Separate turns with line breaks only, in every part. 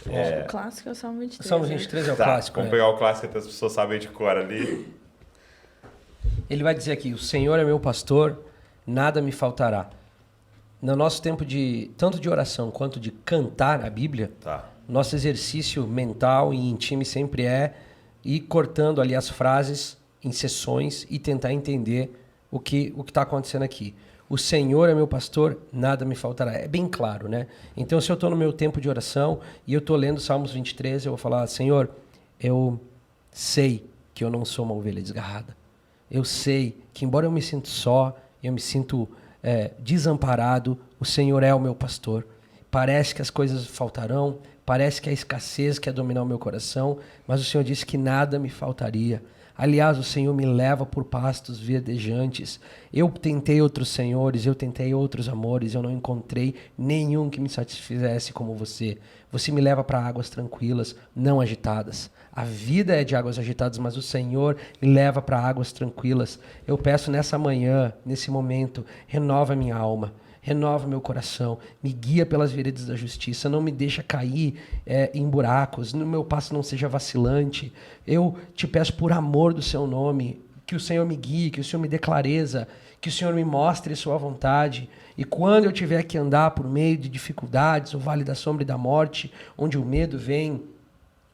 O clássico é o Salmo 23.
O Salmo 23 é o
Tá,
clássico,
vamos
né?
pegar o clássico que as pessoas sabem de cor ali.
Ele vai dizer aqui, o Senhor é meu pastor, nada me faltará. No nosso tempo tanto de oração quanto de cantar a Bíblia,
Tá.
nosso exercício mental e em time sempre é ir cortando ali as frases em sessões e tentar entender o que está acontecendo aqui. O Senhor é meu pastor, nada me faltará. É bem claro, né? Então, se eu estou no meu tempo de oração e eu estou lendo Salmos 23, eu vou falar, Senhor, eu sei que eu não sou uma ovelha desgarrada. Eu sei que, embora eu me sinta só, eu me sinto desamparado, o Senhor é o meu pastor. Parece que as coisas faltarão, parece que a escassez quer dominar o meu coração, mas o Senhor disse que nada me faltaria. Aliás, o Senhor me leva por pastos verdejantes. Eu tentei outros senhores, eu tentei outros amores, eu não encontrei nenhum que me satisfizesse como você. Você me leva para águas tranquilas, não agitadas. A vida é de águas agitadas, mas o Senhor me leva para águas tranquilas. Eu peço nessa manhã, nesse momento, renova minha alma. Renova meu coração, me guia pelas veredas da justiça, não me deixa cair em buracos, no meu passo não seja vacilante. Eu te peço por amor do seu nome, que o Senhor me guie, que o Senhor me dê clareza, que o Senhor me mostre sua vontade. E quando eu tiver que andar por meio de dificuldades, o vale da sombra e da morte, onde o medo vem,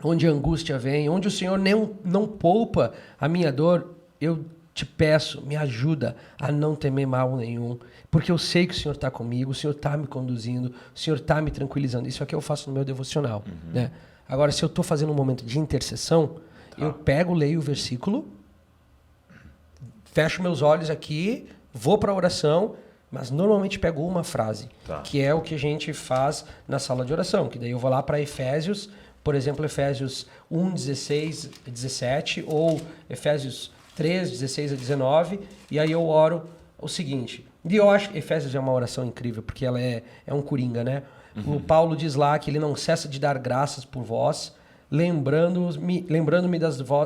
onde a angústia vem, onde o Senhor não poupa a minha dor, eu te peço, me ajuda a não temer mal nenhum, porque eu sei que o Senhor está comigo, o Senhor está me conduzindo, o Senhor está me tranquilizando. Isso aqui eu faço no meu devocional. Né? Agora, se eu estou fazendo um momento de intercessão, eu pego, leio o versículo, fecho meus olhos aqui, vou para a oração, mas normalmente pego uma frase, que é o que a gente faz na sala de oração, que daí eu vou lá para Efésios, por exemplo, Efésios 1, 16, 17, ou Efésios 3, 16 a 19, e aí eu oro o seguinte. E eu acho que Efésios é uma oração incrível, porque ela é um coringa, né? O Paulo diz lá que ele não cessa de dar graças por vós, lembrando-me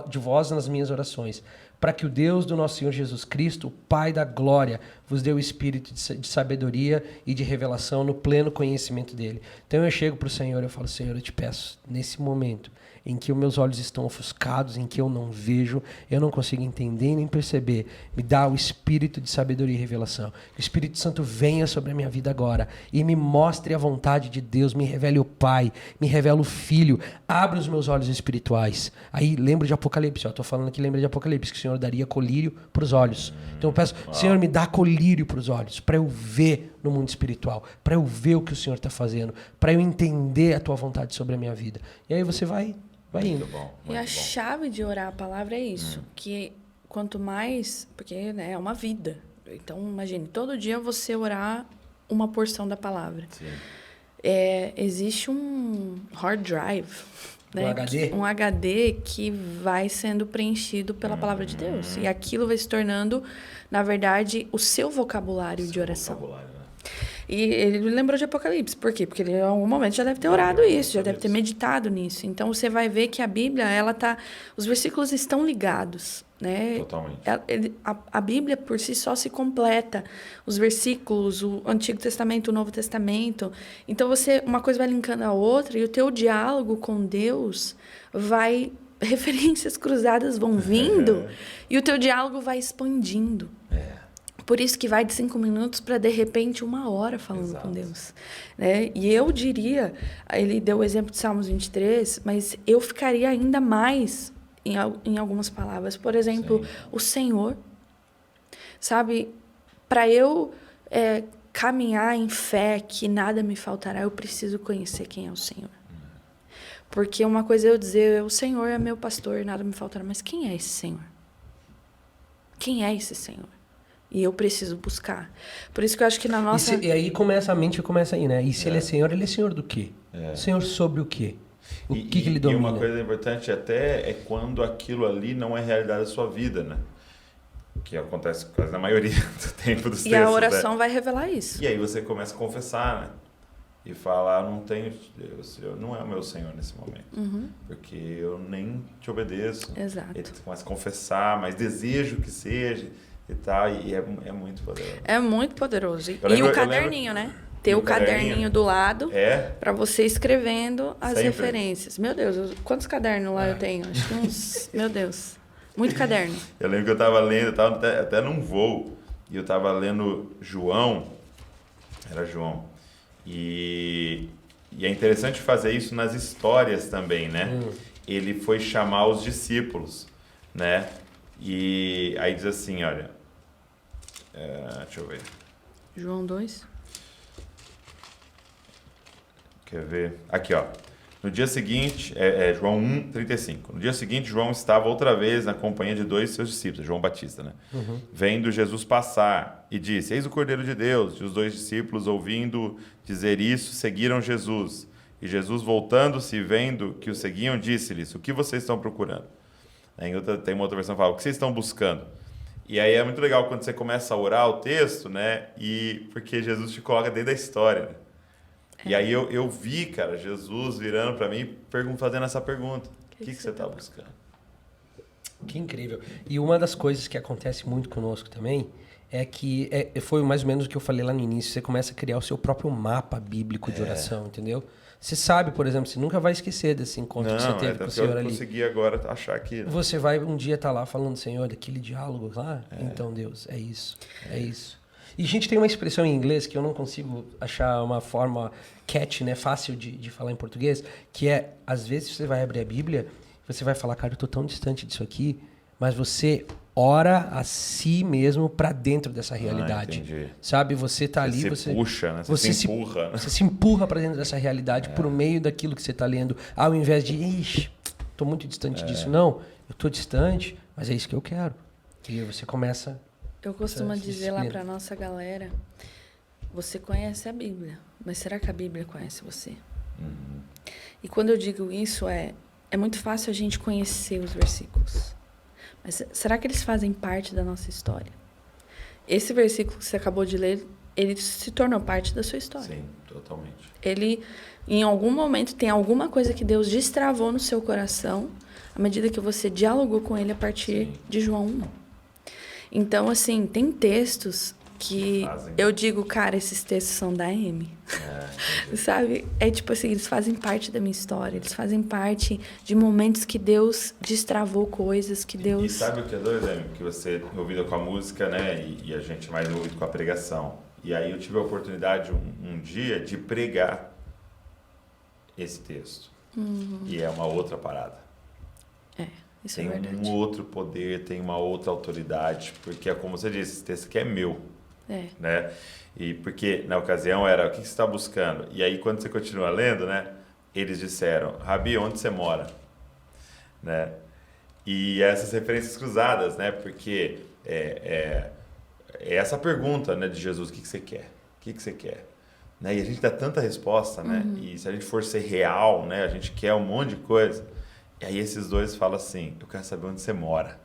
de vós nas minhas orações, para que o Deus do nosso Senhor Jesus Cristo, o Pai da glória, vos dê o espírito de sabedoria e de revelação no pleno conhecimento dele. Então eu chego para o Senhor e eu falo, Senhor, eu te peço, nesse momento em que os meus olhos estão ofuscados, em que eu não vejo, eu não consigo entender nem perceber, me dá o espírito de sabedoria e revelação. Que o Espírito Santo venha sobre a minha vida agora e me mostre a vontade de Deus, me revele o Pai, me revele o Filho, abre os meus olhos espirituais. Aí lembro de Apocalipse, estou falando aqui, lembra de Apocalipse, que o Senhor daria colírio para os olhos. Então eu peço, Senhor, me dá colírio para os olhos, para eu ver no mundo espiritual, para eu ver o que o Senhor está fazendo, para eu entender a tua vontade sobre a minha vida. E aí você vai indo.
E a chave de orar a palavra é isso, que quanto mais, porque né, é uma vida. Então, imagine, todo dia você orar uma porção da palavra. Existe um hard drive, né? Um HD que vai sendo preenchido pela palavra de Deus. E aquilo vai se tornando, na verdade, o seu vocabulário de oração. E ele lembrou de Apocalipse. Por quê? Porque ele, em algum momento, já deve ter orado isso, já deve ter meditado nisso. Então, você vai ver que a Bíblia, os versículos estão ligados, né?
Totalmente.
A Bíblia, por si só, se completa. Os versículos, o Antigo Testamento, o Novo Testamento. Então, uma coisa vai linkando a outra e o teu diálogo com Deus referências cruzadas vão vindo e o teu diálogo vai expandindo. Por isso que vai de 5 minutos para, de repente, 1 hora falando com Deus. Né? E eu diria, ele deu o exemplo de Salmos 23, mas eu ficaria ainda mais em algumas palavras. Por exemplo, o Senhor. Sabe, para eu caminhar em fé, que nada me faltará, eu preciso conhecer quem é o Senhor. Porque uma coisa é eu dizer, o Senhor é meu pastor, nada me faltará. Mas quem é esse Senhor? Quem é esse Senhor? E eu preciso buscar. Por isso que eu acho que na nossa...
E aí a mente começa aí, né? E se ele é Senhor do quê? Senhor sobre o quê? O que ele domina?
E uma coisa importante até é quando aquilo ali não é realidade da sua vida, né? Que acontece quase na maioria do tempo dos textos.
E a oração vai revelar isso.
E aí você começa a confessar, né? E falar, não tenho Deus, não é o meu Senhor nesse momento. Porque eu nem te obedeço.
Exato.
E tu começa a confessar, mas desejo que seja... E tal, e é muito poderoso.
É muito poderoso. E o caderninho, né? ter
E
o
o caderninho?
caderninho do lado
É?
para você escrevendo as
Sempre.
referências. Meu Deus, quantos cadernos lá eu tenho? Acho que uns... Meu Deus. Muito caderno.
Eu lembro que eu tava lendo, eu tava até num voo, e eu tava lendo João, era João, e é interessante fazer isso nas histórias também, né? Ele foi chamar os discípulos, né? E aí diz assim, olha, deixa eu ver,
João 2.
quer ver? Aqui, ó. No dia seguinte, João 1:35. No dia seguinte, João estava outra vez na companhia de 2 de seus discípulos, João Batista, né? Vendo Jesus passar e disse, eis o Cordeiro de Deus. E os 2 discípulos, ouvindo dizer isso, seguiram Jesus. E Jesus, voltando-se e vendo que o seguiam, disse-lhes, o que vocês estão procurando? Tem uma outra versão que fala, o que vocês estão buscando? E aí é muito legal quando você começa a orar o texto, né? Porque Jesus te coloca dentro da história, né? E aí eu vi, cara, Jesus virando para mim, fazendo essa pergunta. O que você está buscando?
Que incrível. E uma das coisas que acontece muito conosco também é que foi mais ou menos o que eu falei lá no início. Você começa a criar o seu próprio mapa bíblico de oração, entendeu? Você sabe, por exemplo, você nunca vai esquecer desse encontro que você teve com o Senhor ali.
Eu consegui agora achar aqui. Né?
Você vai um dia estar lá falando, Senhor, daquele diálogo lá. Então, Deus, é isso. É isso. E a gente tem uma expressão em inglês que eu não consigo achar uma forma catchy, né, fácil de falar em português, que é, às vezes você vai abrir a Bíblia, você vai falar, cara, eu tô tão distante disso aqui, mas você ora a si mesmo para dentro dessa realidade.
Entendi.
Sabe, você tá ali,
você puxa, né?
Você
se empurra.
Você se empurra para dentro dessa realidade por meio daquilo que você tá lendo, ao invés de, ixi, tô muito distante disso. Não, eu tô distante, mas é isso que eu quero. E aí você começa...
Eu costumo dizer lá para nossa galera, você conhece a Bíblia, mas será que a Bíblia conhece você? E quando eu digo isso, é muito fácil a gente conhecer os versículos. Mas será que eles fazem parte da nossa história? Esse versículo que você acabou de ler, ele se tornou parte da sua história.
Sim, totalmente.
Ele, em algum momento, tem alguma coisa que Deus destravou no seu coração, à medida que você dialogou com ele a partir de João 1. Então, assim, tem textos que eu digo, cara, esses textos são da Amy. Sabe? É tipo assim, eles fazem parte da minha história, eles fazem parte de momentos que Deus destravou coisas, que Deus...
E sabe o que é doido, Amy? Que você é envolvida com a música, né? E a gente é mais envolvido com a pregação. E aí eu tive a oportunidade um dia de pregar esse texto. E é uma outra parada.
Isso
tem
é verdade.
um outro poder, tem uma outra autoridade, porque é como você disse, esse texto aqui é meu, né? E porque na ocasião era, o que você está buscando? E aí quando você continua lendo, né? Eles disseram, Rabi, onde você mora? Né? E essas referências cruzadas, né? Porque é essa pergunta, né, de Jesus, o que você quer? O que você quer? Né? E a gente dá tanta resposta, né? E se a gente for ser real, né? A gente quer um monte de coisa. E aí esses dois falam assim, eu quero saber onde você mora.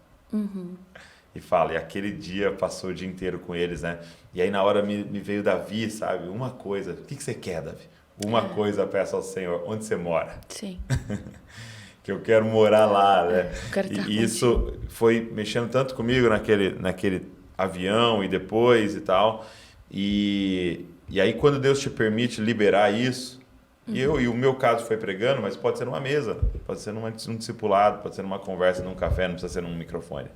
E fala, e aquele dia passou o dia inteiro com eles, né? E aí na hora me veio Davi, sabe? Uma coisa, o que você quer, Davi? Uma coisa eu peço ao Senhor, onde você mora?
Sim.
Que eu quero morar lá, né?
Eu quero estar
e isso foi mexendo tanto comigo naquele avião e depois e tal. E aí quando Deus te permite liberar isso, e o meu caso foi pregando, mas pode ser numa mesa, pode ser num discipulado, pode ser numa conversa, num café, não precisa ser num microfone.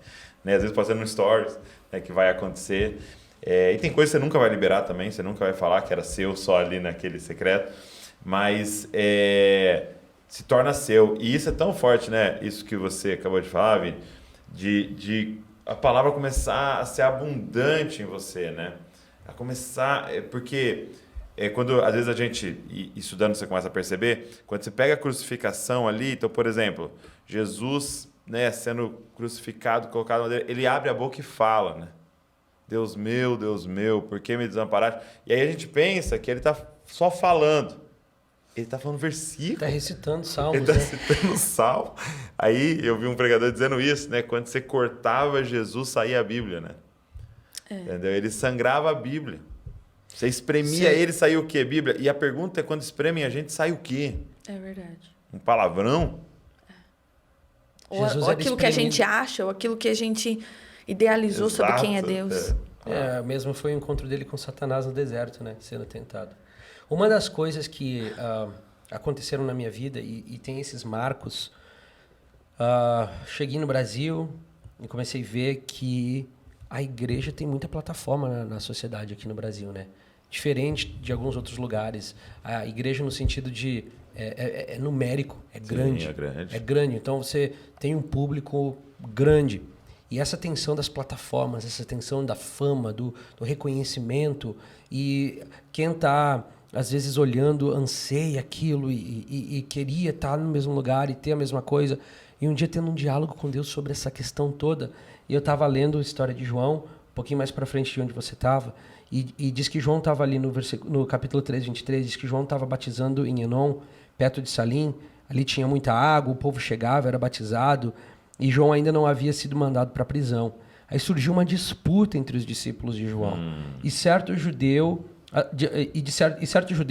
Né? Às vezes pode ser num stories, né, que vai acontecer. E tem coisas que você nunca vai liberar também, você nunca vai falar que era seu só ali naquele secreto, mas se torna seu. E isso é tão forte, né? Isso que você acabou de falar, Vini, de a palavra começar a ser abundante em você, né? A começar, porque... quando às vezes a gente, estudando, você começa a perceber, quando você pega a crucificação ali, então, por exemplo, Jesus, né, sendo crucificado, colocado na madeira, ele abre a boca e fala, né? Deus meu, por que me desamparaste? E aí a gente pensa que ele está só falando. Ele está falando versículo.
Está recitando salmos.
Ele está recitando salmo. Aí eu vi um pregador dizendo isso, né? Quando você cortava Jesus, saía a Bíblia, né? Entendeu? Ele sangrava a Bíblia. Você espremia ele, saiu o quê? Bíblia. E a pergunta é, quando espremem a gente, sai o quê?
É verdade.
Um palavrão?
Ou aquilo que a gente acha, ou aquilo que a gente idealizou sobre quem é Deus.
Mesmo foi o encontro dele com Satanás no deserto, né? Sendo tentado. Uma das coisas que aconteceram na minha vida, e tem esses marcos, cheguei no Brasil e comecei a ver que a igreja tem muita plataforma na sociedade aqui no Brasil, né? Diferente de alguns outros lugares. A igreja no sentido de... É numérico, é grande.
Sim, é grande.
É grande. Então, você tem um público grande. E essa tensão das plataformas, essa tensão da fama, do reconhecimento, e quem está, às vezes, olhando, anseia aquilo e queria estar no mesmo lugar e ter a mesma coisa. E um dia tendo um diálogo com Deus sobre essa questão toda, e eu estava lendo a história de João, um pouquinho mais para frente de onde você estava, e diz que João estava ali no capítulo 3, 23, diz que João estava batizando em Enom, perto de Salim, ali tinha muita água, o povo chegava, era batizado, e João ainda não havia sido mandado para a prisão. Aí surgiu uma disputa entre os discípulos de João. E certo judeu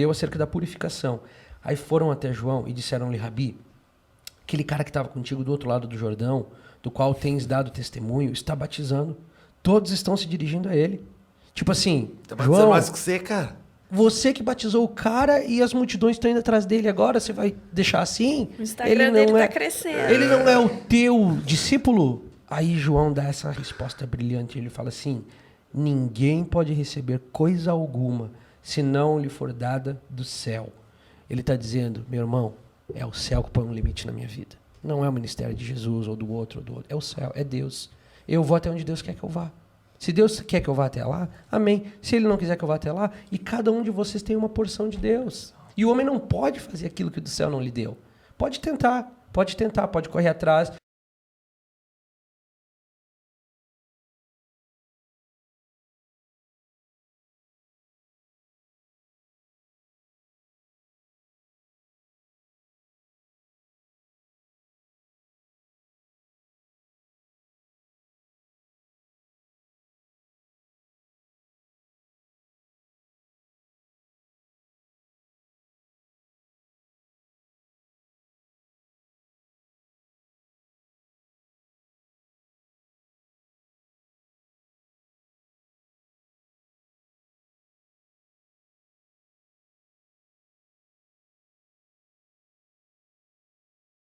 acerca da purificação. Aí foram até João e disseram-lhe: Rabi, aquele cara que estava contigo do outro lado do Jordão, do qual tens dado testemunho, está batizando. Todos estão se dirigindo a ele. Tipo assim,
Tá batizando
João,
mais que você, cara.
você que batizou o cara e as multidões estão indo atrás dele agora, você vai deixar assim?
O Instagram dele tá crescendo.
Ele não é o teu discípulo? Aí João dá essa resposta brilhante. Ele fala assim: ninguém pode receber coisa alguma se não lhe for dada do céu. Ele está dizendo: meu irmão, é o céu que põe um limite na minha vida. Não é o ministério de Jesus ou do outro. É o céu, é Deus. Eu vou até onde Deus quer que eu vá. Se Deus quer que eu vá até lá, amém. Se Ele não quiser que eu vá até lá, e cada um de vocês tem uma porção de Deus. E o homem não pode fazer aquilo que do céu não lhe deu. Pode tentar, pode correr atrás.